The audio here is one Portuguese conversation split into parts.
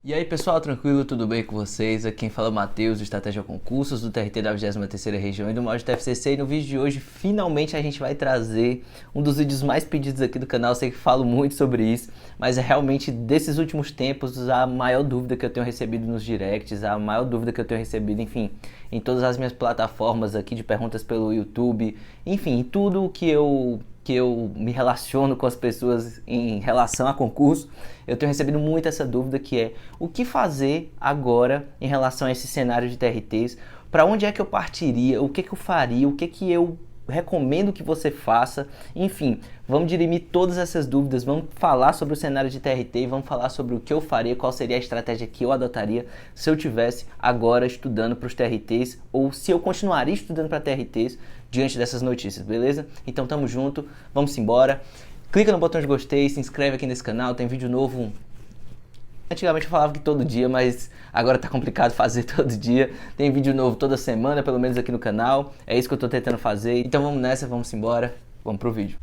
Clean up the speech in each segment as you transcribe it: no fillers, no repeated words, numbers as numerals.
E aí pessoal, tranquilo? Tudo bem com vocês? Aqui quem fala é o Matheus, do Estratégia Concursos, do TRT da 23ª Região e do molde TFCC. E no vídeo de hoje, finalmente a gente vai trazer um dos vídeos mais pedidos aqui do canal. Eu sei que falo muito sobre isso, mas é realmente desses últimos tempos a maior dúvida que eu tenho recebido nos directs, a maior dúvida que eu tenho recebido, enfim, em todas as minhas plataformas aqui de perguntas pelo YouTube, enfim, tudo que eu me relaciono com as pessoas em relação a concurso, eu tenho recebido muito essa dúvida que é o que fazer agora em relação a esse cenário de TRTs, para onde é que eu partiria, o que que eu faria, o que que eu recomendo que você faça, enfim, vamos dirimir todas essas dúvidas, vamos falar sobre o cenário de TRT, vamos falar sobre o que eu faria, qual seria a estratégia que eu adotaria se eu tivesse agora estudando para os TRTs ou se eu continuaria estudando para TRTs diante dessas notícias, beleza? Então tamo junto, vamos embora. Clica no botão de gostei, se inscreve aqui nesse canal, tem vídeo novo. Antigamente eu falava que todo dia, mas agora tá complicado fazer todo dia. Tem vídeo novo toda semana, pelo menos aqui no canal. É isso que eu tô tentando fazer. Então vamos nessa, vamos embora. Vamos pro vídeo.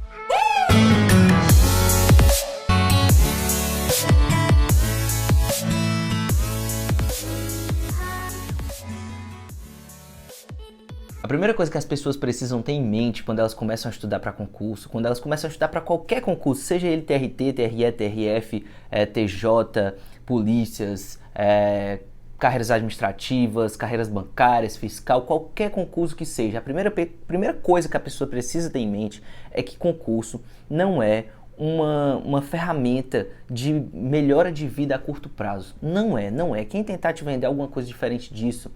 A primeira coisa que as pessoas precisam ter em mente quando elas começam a estudar para concurso, quando elas começam a estudar para qualquer concurso, seja ele TRT, TRE, TRF, TJ, polícias, carreiras administrativas, carreiras bancárias, fiscal, qualquer concurso que seja, a primeira coisa que a pessoa precisa ter em mente é que concurso não é uma ferramenta de melhora de vida a curto prazo. Não é. Quem tentar te vender alguma coisa diferente disso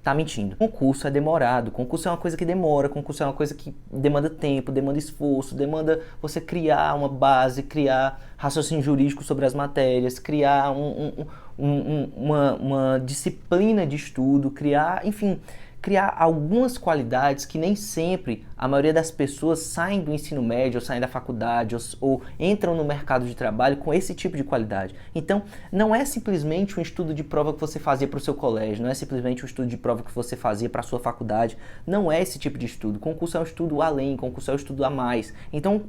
tá mentindo. Concurso é demorado, concurso é uma coisa que demora, concurso é uma coisa que demanda tempo, demanda esforço, demanda você criar uma base, criar raciocínio jurídico sobre as matérias, criar uma disciplina de estudo, criar algumas qualidades que nem sempre a maioria das pessoas saem do ensino médio, ou saem da faculdade, ou entram no mercado de trabalho com esse tipo de qualidade. Então, não é simplesmente um estudo de prova que você fazia para o seu colégio, não é simplesmente um estudo de prova que você fazia para a sua faculdade, não é esse tipo de estudo. Concurso é um estudo além, concurso é um estudo a mais. Então,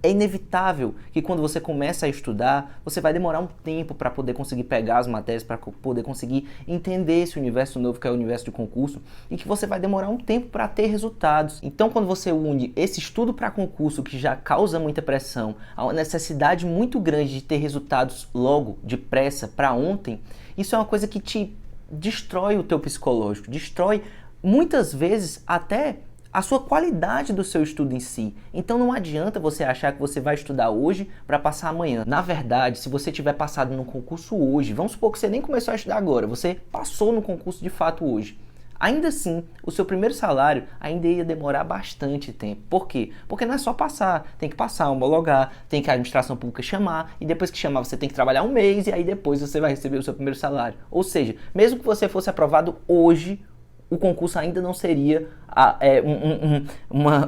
é inevitável que quando você começa a estudar, você vai demorar um tempo para poder conseguir pegar as matérias, para poder conseguir entender esse universo novo que é o universo de concurso e que você vai demorar um tempo para ter resultados. Então, quando você une esse estudo para concurso que já causa muita pressão, a uma necessidade muito grande de ter resultados logo, depressa, para ontem, isso é uma coisa que te destrói o teu psicológico, destrói muitas vezes até a sua qualidade do seu estudo em si. Então não adianta você achar que você vai estudar hoje para passar amanhã. Na verdade, se você tiver passado no concurso hoje, vamos supor que você nem começou a estudar agora, você passou no concurso de fato hoje. Ainda assim, o seu primeiro salário ainda ia demorar bastante tempo. Por quê? Porque não é só passar, tem que passar, homologar, tem que a administração pública chamar, e depois que chamar você tem que trabalhar um mês e aí depois você vai receber o seu primeiro salário. Ou seja, mesmo que você fosse aprovado hoje, o concurso ainda não seria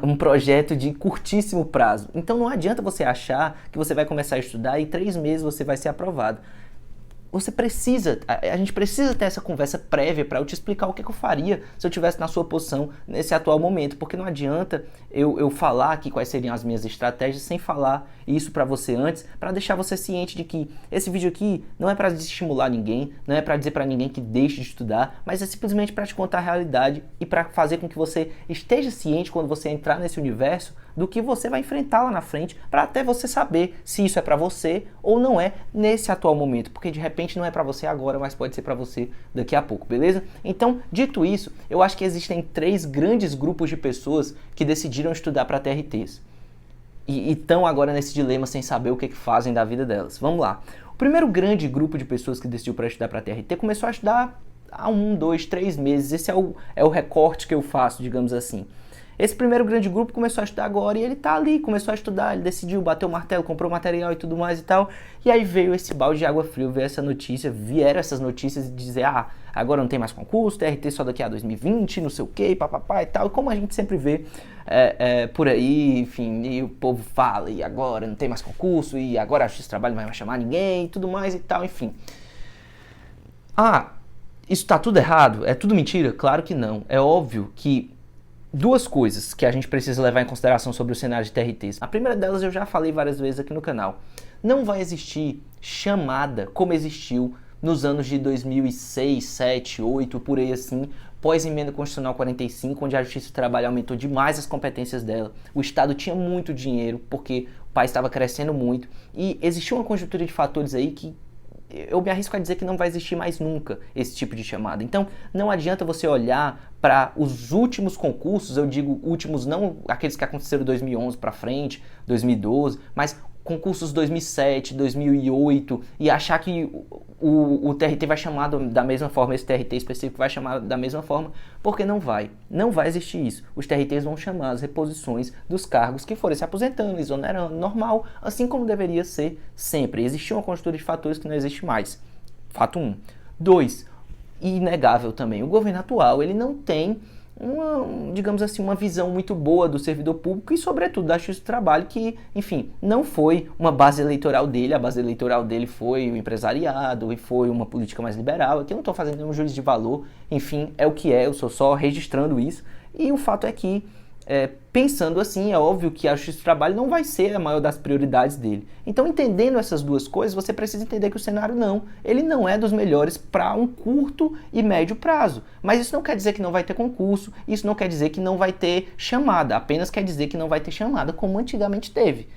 um projeto de curtíssimo prazo. Então não adianta você achar que você vai começar a estudar e em 3 meses você vai ser aprovado. A gente precisa ter essa conversa prévia para eu te explicar o que eu faria se eu estivesse na sua posição nesse atual momento, porque não adianta eu falar aqui quais seriam as minhas estratégias sem falar isso para você antes, para deixar você ciente de que esse vídeo aqui não é para desestimular ninguém, não é para dizer para ninguém que deixe de estudar, mas é simplesmente para te contar a realidade e para fazer com que você esteja ciente quando você entrar nesse universo do que você vai enfrentar lá na frente, para até você saber se isso é para você ou não é nesse atual momento, porque de repente não é para você agora, mas pode ser para você daqui a pouco, beleza? Então, dito isso, eu acho que existem 3 grandes grupos de pessoas que decidiram estudar para TRTs e estão agora nesse dilema sem saber o que fazem da vida delas. Vamos lá. O primeiro grande grupo de pessoas que decidiu para estudar para TRT começou a estudar há 1, 2, 3 meses. Esse é o recorte que eu faço, digamos assim. Esse primeiro grande grupo começou a estudar agora e ele tá ali, começou a estudar, ele decidiu, bateu o martelo, comprou material e tudo mais e tal. E aí veio esse balde de água fria, veio essa notícia, vieram essas notícias de dizer, agora não tem mais concurso, TRT só daqui a 2020, não sei o que, papapá e tal. E como a gente sempre vê por aí, enfim, e o povo fala, e agora não tem mais concurso, e agora a Justiça do Trabalho não vai mais chamar ninguém, e tudo mais e tal, enfim. Isso tá tudo errado? É tudo mentira? Claro que não. É óbvio que 2 coisas que a gente precisa levar em consideração sobre o cenário de TRTs. A primeira delas eu já falei várias vezes aqui no canal. Não vai existir chamada como existiu nos anos de 2006, 7, 8, por aí assim, pós-emenda constitucional 45, onde a Justiça do Trabalho aumentou demais as competências dela. O Estado tinha muito dinheiro, porque o país estava crescendo muito, e existia uma conjuntura de fatores aí que eu me arrisco a dizer que não vai existir mais nunca esse tipo de chamada. Então, não adianta você olhar para os últimos concursos, eu digo últimos não aqueles que aconteceram 2011 para frente, 2012, mas concursos 2007, 2008 e achar que o TRT vai chamar da mesma forma, esse TRT específico vai chamar da mesma forma, porque não vai existir isso. Os TRTs vão chamar as reposições dos cargos que forem se aposentando, exonerando, normal, assim como deveria ser sempre. Existia uma conjuntura de fatores que não existe mais. Fato 1. 2. Inegável também, o governo atual, ele não tem digamos assim, uma visão muito boa do servidor público e, sobretudo, da Justiça do Trabalho, que, enfim, não foi uma base eleitoral dele, a base eleitoral dele foi o empresariado e foi uma política mais liberal. Aqui eu não estou fazendo nenhum juízo de valor, enfim, é o que é, eu estou só registrando isso, e o fato é que, pensando assim, é óbvio que a Justiça do Trabalho não vai ser a maior das prioridades dele. Então, entendendo essas duas coisas, você precisa entender que o cenário ele não é dos melhores para um curto e médio prazo. Mas isso não quer dizer que não vai ter concurso, isso não quer dizer que não vai ter chamada, apenas quer dizer que não vai ter chamada como antigamente teve.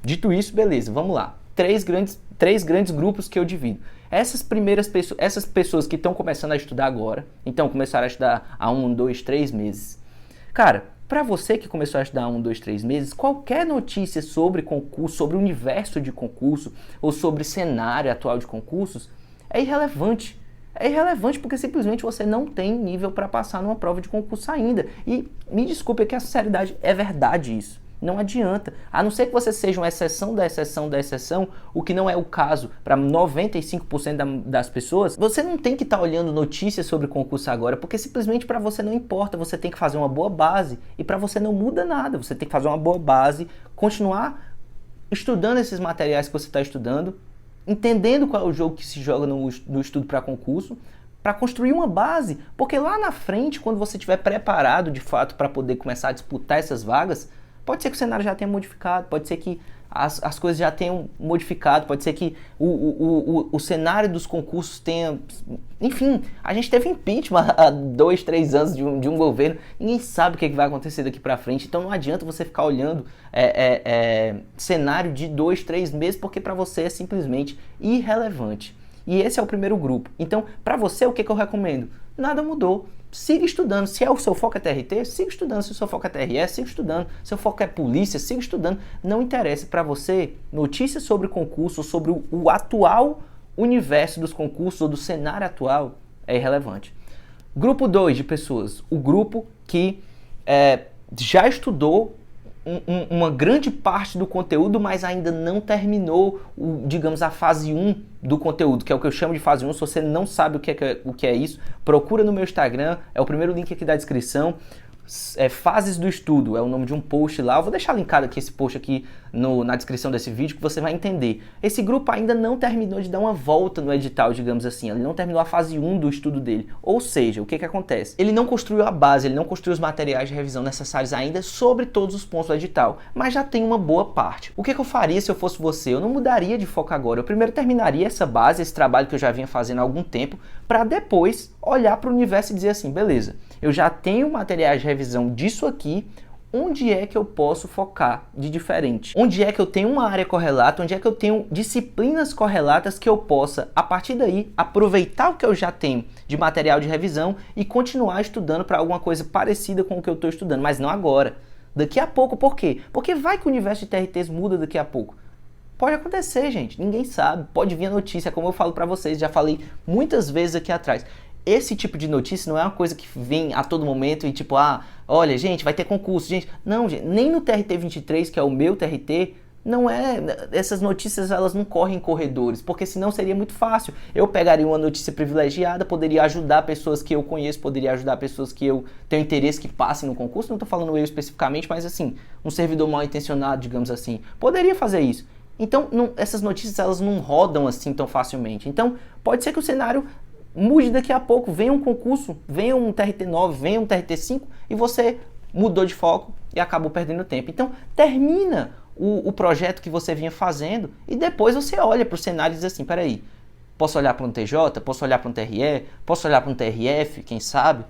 Dito isso, beleza, vamos lá. Três grandes grupos que eu divido. Essas pessoas que estão começando a estudar agora, então começaram a estudar há 1, 2, 3 meses. Cara, para você que começou a estudar há 1, 2, 3 meses, qualquer notícia sobre concurso, sobre o universo de concurso ou sobre cenário atual de concursos é irrelevante. É irrelevante porque simplesmente você não tem nível para passar numa prova de concurso ainda. E me desculpe que a sinceridade é verdade isso. Não adianta. A não ser que você seja uma exceção da exceção da exceção, o que não é o caso para 95% das pessoas, você não tem que estar olhando notícias sobre concurso agora, porque simplesmente para você não importa, você tem que fazer uma boa base e para você não muda nada, você tem que fazer uma boa base, continuar estudando esses materiais que você está estudando, entendendo qual é o jogo que se joga no estudo para concurso, para construir uma base, porque lá na frente, quando você estiver preparado de fato para poder começar a disputar essas vagas, pode ser que o cenário já tenha modificado, pode ser que as coisas já tenham modificado, pode ser que o cenário dos concursos tenha... Enfim, a gente teve impeachment há 2, 3 anos de um governo, ninguém sabe o que vai acontecer daqui para frente, então não adianta você ficar olhando cenário de 2, 3 meses, porque para você é simplesmente irrelevante. E esse é o primeiro grupo. Então, para você, o que eu recomendo? Nada mudou. Siga estudando. Se o seu foco é TRT, siga estudando. Se o seu foco é TRE, siga estudando. Se o seu foco é polícia, siga estudando. Não interessa. Para você, notícias sobre concurso, sobre o atual universo dos concursos ou do cenário atual é irrelevante. Grupo 2 de pessoas. O grupo que já estudou uma grande parte do conteúdo, mas ainda não terminou, digamos, a fase 1 do conteúdo, que é o que eu chamo de fase 1. Se você não sabe o que é isso, procura no meu Instagram, é o primeiro link aqui da descrição. Fases do estudo, é o nome de um post lá, eu vou deixar linkado aqui esse post aqui na descrição desse vídeo que você vai entender. Esse grupo ainda não terminou de dar uma volta no edital, digamos assim, ele não terminou a fase 1 do estudo dele, ou seja, o que acontece? Ele não construiu a base, ele não construiu os materiais de revisão necessários ainda sobre todos os pontos do edital, mas já tem uma boa parte. O que eu faria se eu fosse você? Eu não mudaria de foco agora, eu primeiro terminaria essa base, esse trabalho que eu já vinha fazendo há algum tempo, para depois olhar para o universo e dizer assim, beleza, eu já tenho materiais de revisão disso aqui, onde é que eu posso focar de diferente? Onde é que eu tenho uma área correlata? Onde é que eu tenho disciplinas correlatas que eu possa, a partir daí, aproveitar o que eu já tenho de material de revisão e continuar estudando para alguma coisa parecida com o que eu estou estudando, mas não agora. Daqui a pouco, por quê? Porque vai que o universo de TRTs muda daqui a pouco. Pode acontecer, gente, ninguém sabe, pode vir a notícia, como eu falo para vocês, já falei muitas vezes aqui atrás. Esse tipo de notícia não é uma coisa que vem a todo momento e tipo, olha, gente, vai ter concurso, gente. Não, gente, nem no TRT 23, que é o meu TRT, não é, essas notícias elas não correm em corredores, porque senão seria muito fácil. Eu pegaria uma notícia privilegiada, poderia ajudar pessoas que eu conheço, poderia ajudar pessoas que eu tenho interesse que passem no concurso, não estou falando eu especificamente, mas assim, um servidor mal intencionado, digamos assim, poderia fazer isso. Então, essas notícias elas não rodam assim tão facilmente. Então, pode ser que o cenário mude daqui a pouco, venha um concurso, venha um TRT 9, venha um TRT 5 e você mudou de foco e acabou perdendo tempo. Então, termina o projeto que você vinha fazendo e depois você olha para o cenário e diz assim, peraí, Posso olhar para um TJ? Posso olhar para um TRE? Posso olhar para um TRF? Quem sabe?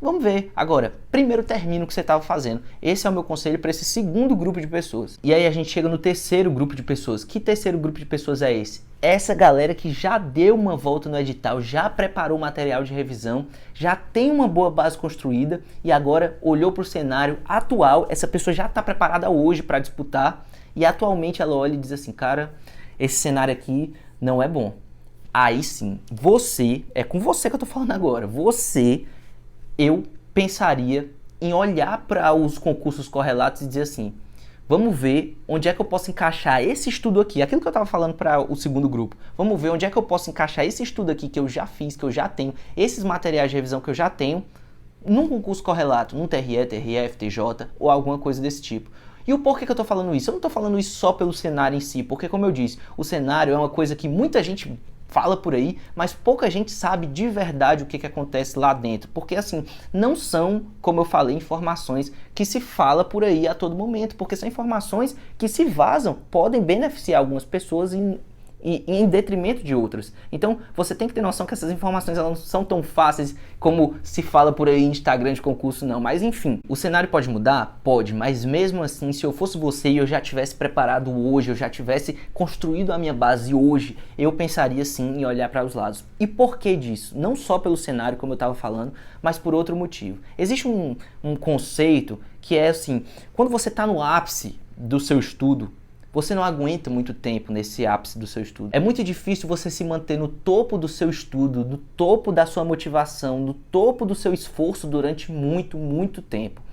Vamos ver. Agora, primeiro termina o que você estava fazendo. Esse é o meu conselho para esse segundo grupo de pessoas. E aí a gente chega no terceiro grupo de pessoas. Que terceiro grupo de pessoas é esse? Essa galera que já deu uma volta no edital, já preparou o material de revisão, já tem uma boa base construída e agora olhou para o cenário atual. Essa pessoa já está preparada hoje para disputar e atualmente ela olha e diz assim, cara, esse cenário aqui não é bom. Aí sim, é com você que eu tô falando agora, eu pensaria em olhar para os concursos correlatos e dizer assim, vamos ver onde é que eu posso encaixar esse estudo aqui, aquilo que eu estava falando para o segundo grupo, vamos ver onde é que eu posso encaixar esse estudo aqui que eu já fiz, que eu já tenho, esses materiais de revisão que eu já tenho, num concurso correlato, num TRE, TRF, TJ ou alguma coisa desse tipo. E o porquê que eu estou falando isso? Eu não estou falando isso só pelo cenário em si, porque como eu disse, o cenário é uma coisa que muita gente fala por aí, mas pouca gente sabe de verdade o que acontece lá dentro, porque assim, não são, como eu falei, informações que se fala por aí a todo momento, porque são informações que se vazam, podem beneficiar algumas pessoas em detrimento de outras. Então, você tem que ter noção que essas informações elas não são tão fáceis como se fala por aí em Instagram de concurso, não. Mas enfim, o cenário pode mudar? Pode, mas mesmo assim, se eu fosse você e eu já tivesse preparado hoje, eu já tivesse construído a minha base hoje, eu pensaria sim em olhar para os lados. E por que disso? Não só pelo cenário, como eu estava falando, mas por outro motivo. Existe um conceito que é assim, quando você está no ápice do seu estudo, você não aguenta muito tempo nesse ápice do seu estudo. É muito difícil você se manter no topo do seu estudo, no topo da sua motivação, no topo do seu esforço durante muito tempo.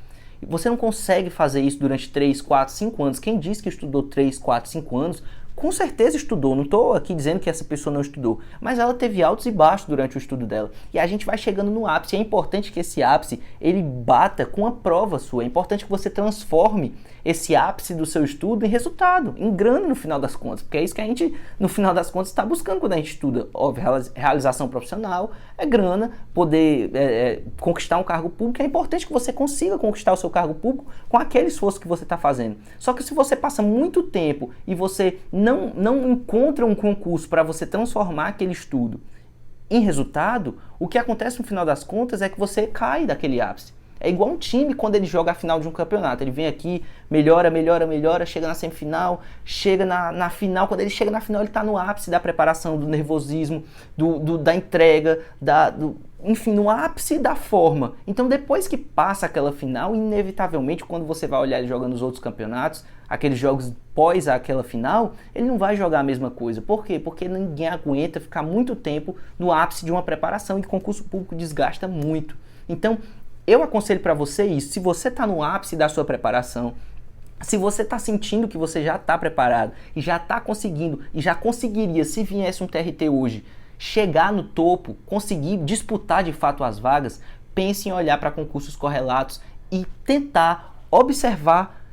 Você não consegue fazer isso durante 3, 4, 5 anos. Quem diz que estudou 3, 4, 5 anos, com certeza estudou. Não estou aqui dizendo que essa pessoa não estudou, mas ela teve altos e baixos durante o estudo dela. E a gente vai chegando no ápice. É importante que esse ápice ele bata com a prova sua. É importante que você transforme esse ápice do seu estudo em resultado, em grana no final das contas, porque é isso que a gente, no final das contas, está buscando quando a gente estuda. Óbvio, realização profissional, é grana, poder conquistar um cargo público. É importante que você consiga conquistar o seu cargo público com aquele esforço que você está fazendo. Só que se você passa muito tempo e você não encontra um concurso para você transformar aquele estudo em resultado, o que acontece no final das contas é que você cai daquele ápice. É igual um time quando ele joga a final de um campeonato. Ele vem aqui, melhora, chega na semifinal, chega na final. Quando ele chega na final, ele está no ápice da preparação, do nervosismo, da entrega, enfim, no ápice da forma. Então, depois que passa aquela final, inevitavelmente, quando você vai olhar ele jogando os outros campeonatos, aqueles jogos pós aquela final, ele não vai jogar a mesma coisa. Por quê? Porque ninguém aguenta ficar muito tempo no ápice de uma preparação e concurso público desgasta muito. Então, eu aconselho para você isso, se você está no ápice da sua preparação, se você está sentindo que você já está preparado e já está conseguindo, e já conseguiria, se viesse um TRT hoje, chegar no topo, conseguir disputar de fato as vagas, pense em olhar para concursos correlatos e tentar observar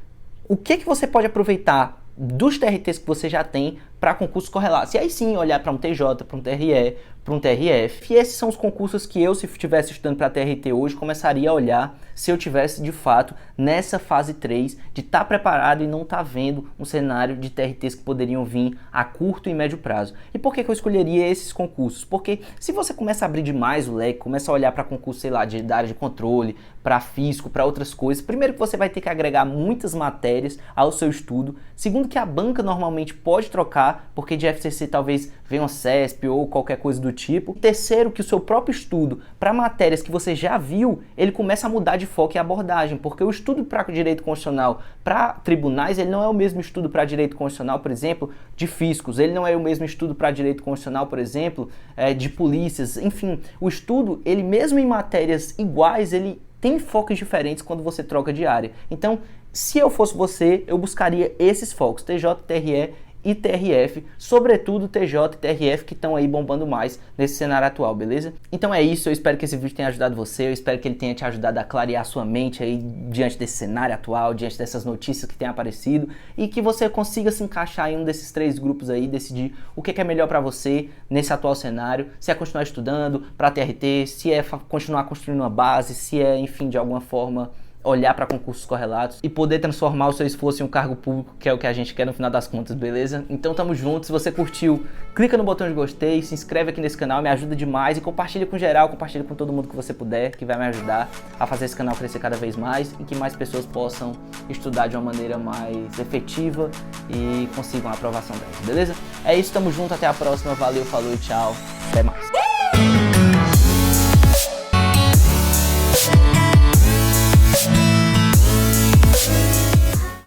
o que você pode aproveitar dos TRTs que você já tem para concursos correlatos. E aí sim, olhar para um TJ, para um TRE, para um TRF. E esses são os concursos que eu, se estivesse estudando para TRT hoje, começaria a olhar se eu tivesse de fato nessa fase 3 de estar preparado e não estar vendo um cenário de TRTs que poderiam vir a curto e médio prazo. E por que eu escolheria esses concursos? Porque se você começa a abrir demais o leque, começa a olhar para concursos, sei lá, da área de controle, para fisco, para outras coisas, primeiro que você vai ter que agregar muitas matérias ao seu estudo, segundo que a banca normalmente pode trocar, porque de FCC talvez venha uma CESP ou qualquer coisa do tipo. Terceiro, que o seu próprio estudo para matérias que você já viu, ele começa a mudar de foco e abordagem, porque o estudo para direito constitucional para tribunais, ele não é o mesmo estudo para direito constitucional, por exemplo, de fiscos, ele não é o mesmo estudo para direito constitucional, por exemplo, de polícias, enfim, o estudo, ele mesmo em matérias iguais, ele tem focos diferentes quando você troca de área. Então, se eu fosse você, eu buscaria esses focos, TJ, TRE e TRF, sobretudo TJ e TRF que estão aí bombando mais nesse cenário atual, beleza? Então é isso, eu espero que esse vídeo tenha ajudado você, eu espero que ele tenha te ajudado a clarear sua mente aí diante desse cenário atual, diante dessas notícias que têm aparecido e que você consiga se encaixar em um desses 3 grupos aí, decidir o que é melhor para você nesse atual cenário, se é continuar estudando para TRT, se é continuar construindo uma base, se é, enfim, de alguma forma olhar para concursos correlatos e poder transformar o seu esforço em um cargo público, que é o que a gente quer no final das contas, beleza? Então tamo junto, se você curtiu, clica no botão de gostei, se inscreve aqui nesse canal, me ajuda demais e compartilha com geral, compartilha com todo mundo que você puder, que vai me ajudar a fazer esse canal crescer cada vez mais e que mais pessoas possam estudar de uma maneira mais efetiva e consigam a aprovação delas, beleza? É isso, tamo junto, até a próxima, valeu, falou e tchau, até mais.